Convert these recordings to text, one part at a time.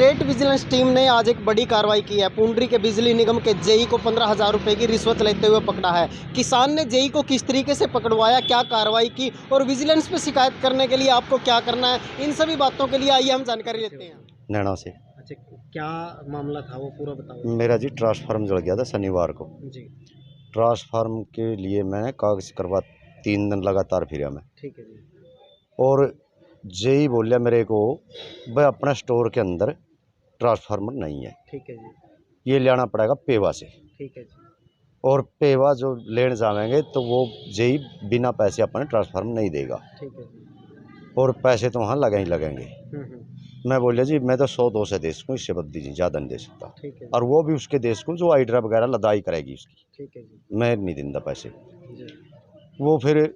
State vigilance team ने आज एक बड़ी कार्रवाई की है। पुंडरी के बिजली निगम के जेई को 15,000 रुपए की रिश्वत लेते हुए पकड़ा है। किसान ने जेई को किस तरीके से पकड़वाया, क्या कार्रवाई की और विजिलेंस पे शिकायत करने के लिए आपको क्या करना है, इन सभी बातों के लिए आइए हम जानकारी लेते हैं। नैना से। अच्छा, क्या मामला था वो पूरा बताओ। मेरा जी ट्रांसफार्म जल गया था शनिवार को। जी, ट्रांसफार्म के लिए मैंने कागज करवा 3 दिन लगातार फिरा मैं, ठीक है जी। और जेई बोलिया मेरे को भाई अपना स्टोर के अंदर ट्रांसफार्मर नहीं है, ठीक है जी। ये लाना पड़ेगा पेवा से। ठीक है जी। और पेवा जो लेने जाएंगे तो वो जेई बिना पैसे अपने ट्रांसफार्मर नहीं देगा, ठीक है जी। और पैसे तो वहाँ लगे ही लगेंगे। हम्म। मैं बोलिया जी मैं तो 100-200 दे सकूँ, इससे बद्दी जी ज़्यादा नहीं दे सकता। ठीक है जी। और वो भी उसके दे सकूँ जो हाइड्रा वगैरह लदाई करेगी उसकी, ठीक है जी। मैं नहीं देता पैसे। जी। वो फिर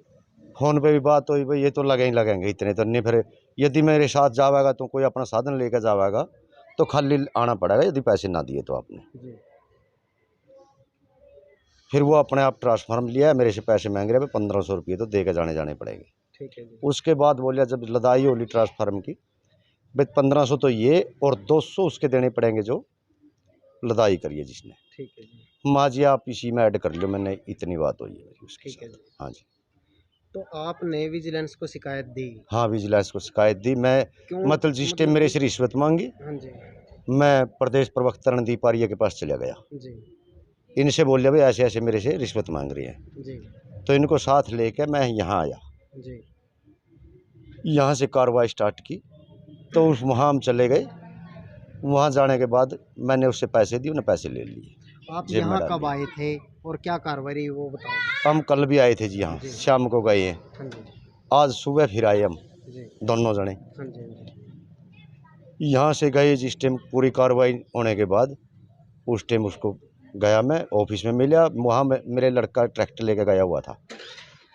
फ़ोन पे भी बात हुई, भाई ये तो लगे ही लगेंगे इतने तो नहीं, फिर यदि मेरे साथ जावेगा तो कोई अपना साधन लेकर जावेगा तो खाली आना पड़ेगा यदि पैसे ना दिए तो आपने। जी। फिर वो अपने आप ट्रांसफार्म लिया, मेरे से पैसे मांग रहे, 1500 रुपये तो दे के जाने पड़ेंगे। ठीक है जी। उसके बाद बोलिया जब लदाई होली ट्रांसफार्म की, भाई 1500 तो ये और 200 उसके देने पड़ेंगे जो लदाई करिए जिसने। ठीक है जी। माँ जी आप इसी में ऐड कर लो, मैंने इतनी बात हुई है मेरी उसके ठीक है साथ। जी। हाँ जी। तो आपने विजिलेंस को शिकायत दी? हाँ, विजिलेंस को शिकायत दी मैं, क्यों? मतलब जिस टाइम मेरे से रिश्वत मांगी, हाँ जी। मैं प्रदेश प्रवक्ता रणदीप आर्य के पास चला गया। जी। इनसे बोलिया भाई ऐसे ऐसे मेरे से रिश्वत मांग रही है, जी। तो इनको साथ लेके मैं यहाँ आया। जी। यहाँ से कार्रवाई स्टार्ट की, तो उस वहाँ हम चले गए। वहाँ जाने के बाद मैंने उससे पैसे दिए, उन्हें पैसे ले लिए। आप जेब में यहाँ डाल कब लिए। आए थे और क्या कार्रवाई रही वो बताओ? हम कल भी आए थे जी, यहाँ जी। शाम को गए हैं, हाँ जी। आज सुबह फिर आए हम जी। दोनों जने। हाँ जी। हाँ जी। यहाँ से गए जिस टाइम पूरी कार्रवाई होने के बाद, उस टाइम उसको गया मैं ऑफिस में मिला। वहाँ मेरे लड़का ट्रैक्टर लेके गया हुआ था,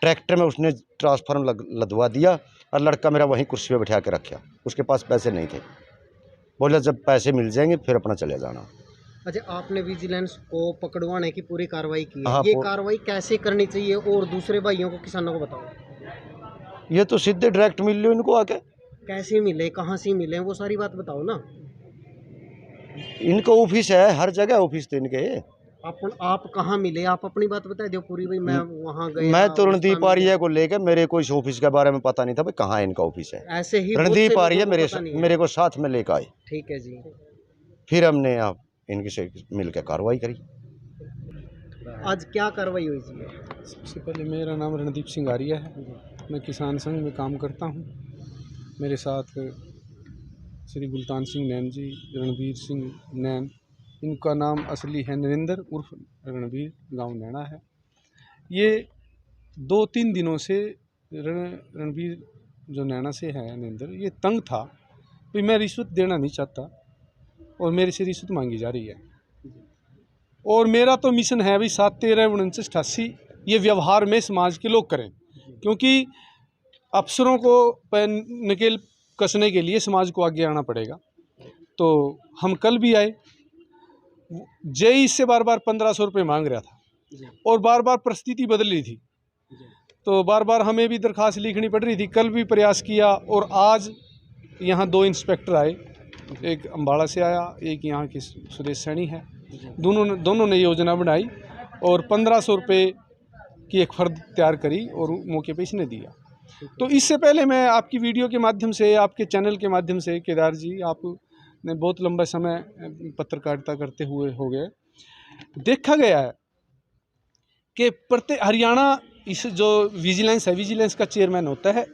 ट्रैक्टर में उसने ट्रांसफार्म लदवा दिया और लड़का मेरा वहीं कुर्सी पे बैठा के रखा। उसके पास पैसे नहीं थे, बोला जब पैसे मिल जाएंगे फिर अपना चले जाना। अच्छा, आपने विजिलेंस को पकड़वाने की पूरी कार्रवाई की है। हाँ, ये कार्रवाई कैसे करनी चाहिए और दूसरे भाइयों को, किसानों को बताओ। ये तो सीधे डायरेक्ट मिल लो इनको आके। कैसे मिले, कहाँ से मिले, वो सारी बात बताओ ना। इनका ऑफिस है, हर जगह ऑफिस थे इनके। आप कहाँ मिले, आप अपनी बात बता दो पूरी। भाई मैं वहाँ गया, मैं तो उस रणदीप काम में आर्य को लेकर, मेरे को इस ऑफिस के बारे में पता नहीं था भाई कहाँ इनका ऑफिस है। ऐसे ही बहुत से रणदीप लोगों आर्य को पता नहीं है। मेरे को साथ में लेकर आए, ठीक है जी। फिर हमने आप इनके से मिलकर कार्रवाई करी। आज क्या कार्रवाई हुई जी? सबसे पहले मेरा नाम रणदीप सिंह आर्य है, मैं किसान संघ में काम करता हूँ। मेरे साथ श्री गुलतान सिंह नैन जी, रणवीर सिंह नैन, इनका नाम असली है नरेंद्र उर्फ रणवीर, गांव नैना है। ये 2-3 दिनों से रणवीर जो नैना से है नरेंद्र, ये तंग था कि मैं रिश्वत देना नहीं चाहता और मेरे से रिश्वत मांगी जा रही है। और मेरा तो मिशन है भी 7-13-49-88 ये व्यवहार में समाज के लोग करें, क्योंकि अफसरों को नकेल कसने के लिए समाज को आगे आना पड़ेगा। तो हम कल भी आए, जेई से बार बार 1500 रुपये मांग रहा था और बार बार परिस्थिति बदल रही थी, तो बार बार हमें भी दरख्वास्त लिखनी पड़ रही थी। कल भी प्रयास किया और आज यहाँ 2 इंस्पेक्टर आए, एक अम्बाड़ा से आया, एक यहाँ के सुरेश सैनी है। दोनों ने योजना बनाई और 1500 रुपये की एक फर्द तैयार करी और मौके पे इसने दिया। तो इससे पहले मैं आपकी वीडियो के माध्यम से, आपके चैनल के माध्यम से, केदार जी आपने बहुत लंबा समय पत्रकारिता करते हुए हो गए, देखा गया है कि प्रत्येक हरियाणा, इस जो विजिलेंस है, विजिलेंस का चेयरमैन होता है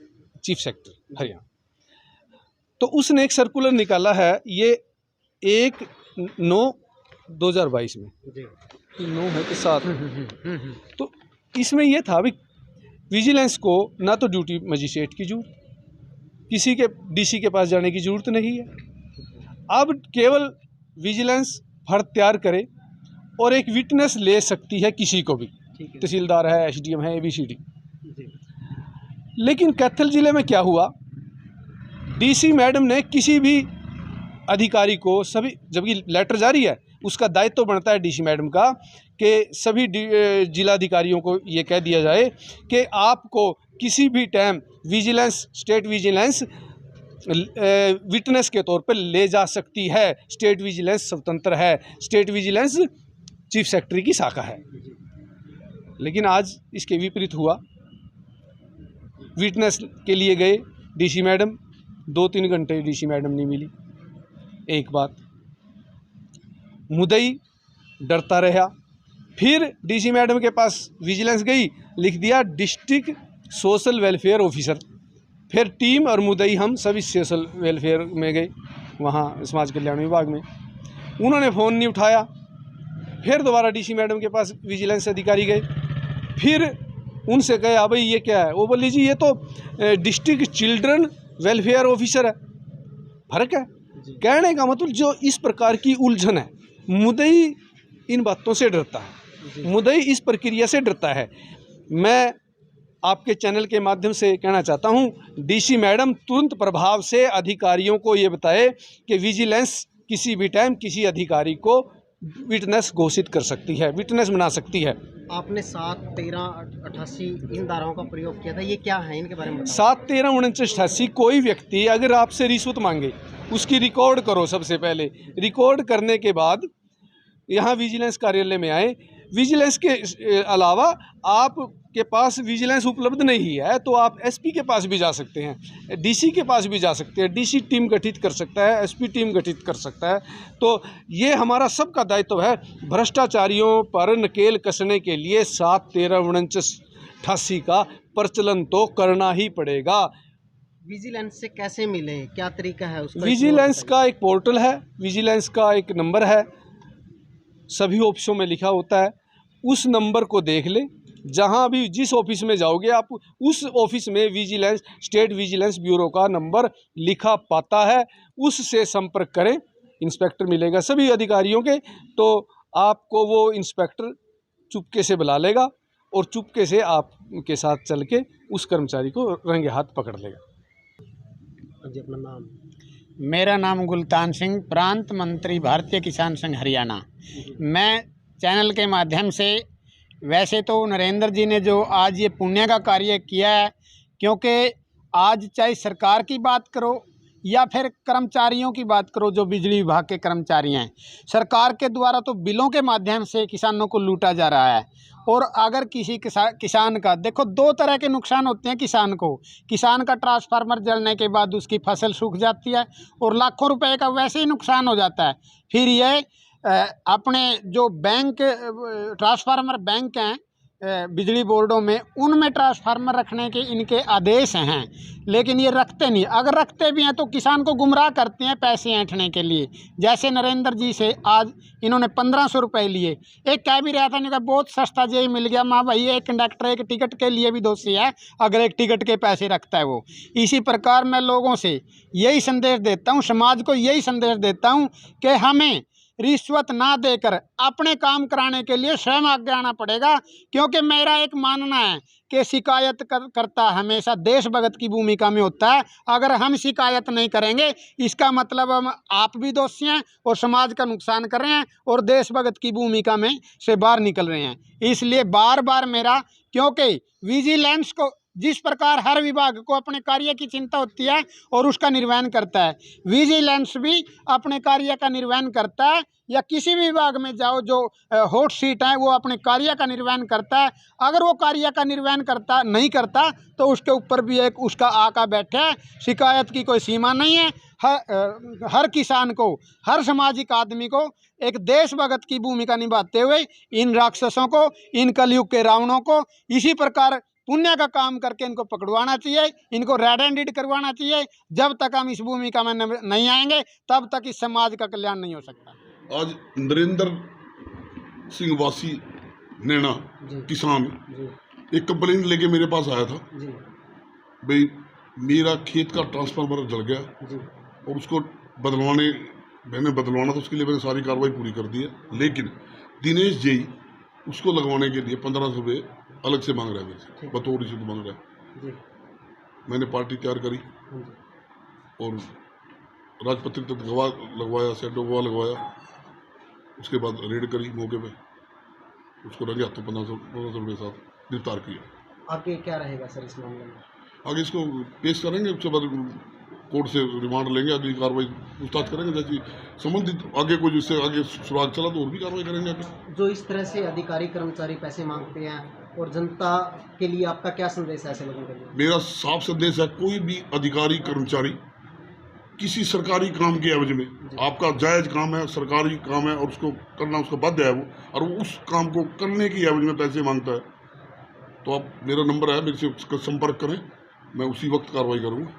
चीफ सेक्रेटरी हरियाणा, तो उसने एक सर्कुलर निकाला है, ये 1/9/2022 में, 9 है कि 7, तो इसमें यह था भी विजिलेंस को ना तो ड्यूटी मजिस्ट्रेट की जरूरत, किसी के डीसी के पास जाने की जरूरत नहीं है। अब केवल विजिलेंस फर्द तैयार करे और एक विटनेस ले सकती है किसी को भी, तहसीलदार है, एसडीएम है, एबीसीडी। लेकिन कैथल जिले में क्या हुआ, डीसी मैडम ने किसी भी अधिकारी को, सभी, जबकि लेटर जारी है, उसका दायित्व तो बनता है डीसी मैडम का कि सभी जिलाधिकारियों को ये कह दिया जाए कि आपको किसी भी time vigilance, state vigilance witness के तौर पर ले जा सकती है। स्टेट विजिलेंस स्वतंत्र है, स्टेट विजिलेंस चीफ सेक्रेटरी की शाखा है। लेकिन आज इसके विपरीत हुआ। विटनेस के लिए गए डीसी मैडम, 2-3 घंटे डीसी मैडम नहीं मिली। एक बात, मुद्दई डरता रहा। फिर डीसी मैडम के पास विजिलेंस गई, लिख दिया डिस्ट्रिक्ट सोशल वेलफेयर ऑफिसर। फिर टीम और मुद्दई हम सभी सोशल वेलफेयर में गए, वहाँ समाज कल्याण विभाग में। उन्होंने फ़ोन नहीं उठाया। फिर दोबारा डीसी मैडम के पास विजिलेंस अधिकारी गए, फिर उनसे कहे भाई ये क्या है? वो बोली जी ये तो डिस्ट्रिक्ट चिल्ड्रन वेलफेयर ऑफिसर है। फर्क है। कहने का मतलब जो इस प्रकार की उलझन है, मुद्दई इन बातों से डरता है, मुद्दई इस प्रक्रिया से डरता है। मैं आपके चैनल के माध्यम से कहना चाहता हूं, डीसी मैडम तुरंत प्रभाव से अधिकारियों को ये बताए कि विजिलेंस किसी भी टाइम किसी अधिकारी को विटनेस घोषित कर सकती है, विटनेस बना सकती है। आपने 7, 13, 88 इन धाराओं का प्रयोग किया था, ये क्या है, इनके बारे में बताओ। 7, 13, 49, 88 कोई व्यक्ति अगर आपसे रिश्वत मांगे उसकी रिकॉर्ड करो। सबसे पहले रिकॉर्ड करने के बाद यहाँ विजिलेंस कार्यालय में आए। विजिलेंस के अलावा आपके पास विजिलेंस उपलब्ध नहीं है तो आप एसपी के पास भी जा सकते हैं, डीसी के पास भी जा सकते हैं। डीसी टीम गठित कर सकता है, एसपी टीम गठित कर सकता है। तो ये हमारा सबका दायित्व है। भ्रष्टाचारियों पर नकेल कसने के लिए 7, 13, 49, 88 का प्रचलन तो करना ही पड़ेगा। विजिलेंस से कैसे मिले, क्या तरीका है उसका? विजिलेंस का एक पोर्टल है, विजिलेंस का एक नंबर है, सभी ऑफिसों में लिखा होता है। उस नंबर को देख ले, जहाँ भी जिस ऑफिस में जाओगे आप उस ऑफिस में विजिलेंस स्टेट विजिलेंस ब्यूरो का नंबर लिखा पाता है, उससे संपर्क करें। इंस्पेक्टर मिलेगा सभी अधिकारियों के, तो आपको वो इंस्पेक्टर चुपके से बुला लेगा और चुपके से आपके साथ चल के उस कर्मचारी को रंगे हाथ पकड़ लेगा। जी, अपना नाम? मेरा नाम गुलतान सिंह, प्रांत मंत्री भारतीय किसान संघ हरियाणा। मैं चैनल के माध्यम से, वैसे तो नरेंद्र जी ने जो आज ये पुण्य का कार्य किया है, क्योंकि आज चाहे सरकार की बात करो या फिर कर्मचारियों की बात करो, जो बिजली विभाग के कर्मचारी हैं, सरकार के द्वारा तो बिलों के माध्यम से किसानों को लूटा जा रहा है। और अगर किसी किसान का, देखो 2 तरह के नुकसान होते हैं किसान को। किसान का ट्रांसफार्मर जलने के बाद उसकी फसल सूख जाती है और लाखों रुपए का वैसे ही नुकसान हो जाता है। फिर ये अपने जो बैंक ट्रांसफार्मर बैंक हैं बिजली बोर्डों में, उनमें ट्रांसफार्मर रखने के इनके आदेश हैं, लेकिन ये रखते नहीं। अगर रखते भी हैं तो किसान को गुमराह करते हैं पैसे ऐंठने के लिए। जैसे नरेंद्र जी से आज इन्होंने 1500 रुपये लिए। एक कह भी रहा था, इनका बहुत सस्ता जेई मिल गया। माँ भाई, एक कंडक्टर एक टिकट के लिए भी दोषी है अगर एक टिकट के पैसे रखता है वो। इसी प्रकार मैं लोगों से यही संदेश देता हूँ, समाज को यही संदेश देता हूँ कि हमें रिश्वत ना देकर अपने काम कराने के लिए स्वयं आगे आना पड़ेगा। क्योंकि मेरा एक मानना है कि शिकायत करता हमेशा देशभक्त की भूमिका में होता है। अगर हम शिकायत नहीं करेंगे, इसका मतलब हम आप भी दोषी हैं और समाज का नुकसान कर रहे हैं और देशभक्त की भूमिका में से बाहर निकल रहे हैं। इसलिए बार बार मेरा, क्योंकि विजिलेंस को जिस प्रकार हर विभाग को अपने कार्य की चिंता होती है और उसका निर्वहन करता है, विजिलेंस भी अपने कार्य का निर्वहन करता है। या किसी भी विभाग में जाओ, जो हॉट सीट है वो अपने कार्य का निर्वहन करता है। अगर वो कार्य का निर्वहन नहीं करता तो उसके ऊपर भी एक उसका आका बैठा है। शिकायत की कोई सीमा नहीं है। हर किसान को, हर सामाजिक आदमी को एक देशभक्त की भूमिका निभाते हुए इन राक्षसों को, इन कलयुग के रावणों को इसी प्रकार पुण्य का काम करके इनको पकड़वाना चाहिए, इनको रेड हैंडेड करवाना चाहिए। जब तक हम इस भूमिका में नहीं आएंगे तब तक इस समाज का कल्याण नहीं हो सकता। आज नरेंद्र सिंह वासी नैना किसान एक कंप्लेंट लेके मेरे पास आया था, भाई मेरा खेत का ट्रांसफार्मर जल गया और उसको मैंने बदलवाना था। उसके लिए मैंने सारी कार्रवाई पूरी कर दी है, लेकिन दिनेश जी उसको लगवाने के लिए 1500 रुपये अलग से मांग रहा है, मेरे से बतौर रिश्वत मांग रहा है। मैंने पार्टी तैयार करी और राजपत्रित गवाह लगवाया, सेडो गवाह लगवाया। उसके बाद रेड करी मौके पे, उसको रंगे हाथों 1500 रुपये साथ गिरफ्तार किया। आगे क्या रहेगा सर इस मामले में? आगे इसको पेश करेंगे, उसके बाद कोर्ट से रिमांड लेंगे, अगली कार्रवाई पूछताछ करेंगे, जैसी संबंधित आगे कोई जिससे आगे सुराग चला तो और भी कार्रवाई करेंगे आगे। जो इस तरह से अधिकारी कर्मचारी पैसे मांगते हैं और जनता के लिए आपका क्या संदेश है ऐसे लोगों के लिए? मेरा साफ संदेश है, कोई भी अधिकारी कर्मचारी किसी सरकारी काम के एवज में, आपका जायज काम है, सरकारी काम है और उसको करना उसका बाध्य है वो, और वो उस काम को करने की एवज में पैसे मांगता है, तो आप, मेरा नंबर है, मेरे से संपर्क करें, मैं उसी वक्त कार्रवाई करूँगा।